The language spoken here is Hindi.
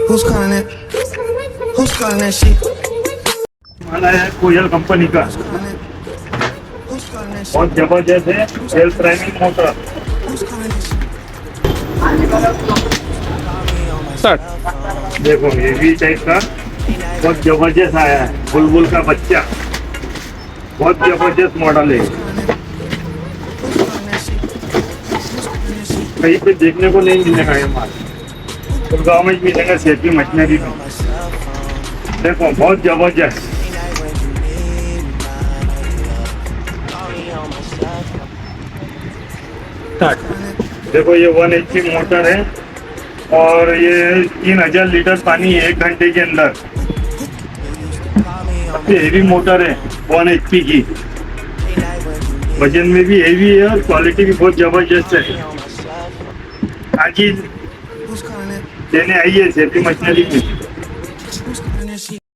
Who's calling it? Who's calling that shit? माला है कोयल कंपनी का, Who's calling it? Who's calling that shit? बहुत जबरदस्त है। Self driving motor. Who's calling that shit? देखो हेवी टाइप का बहुत जबरदस्त आया है, बुलबुल का बच्चा, बहुत जबरदस्त मॉडल है। Who's calling that shit? Who's calling that shit? कहीं पे देखने को नहीं मिलेगा ये माल, गुड़गांव में मिलेगा, सेठी मशीनरी में। देखो बहुत जबरदस्त। देखो ये 1 HP मोटर है और ये 3000 लीटर पानी है 1 घंटे के अंदर। सबसे हेवी मोटर है 1 HP की, वजन में भी हेवी है और क्वालिटी भी बहुत जबरदस्त है। आज ही Who's calling it? लेने आई है सेठी मशीनरी में। Who's calling that shit?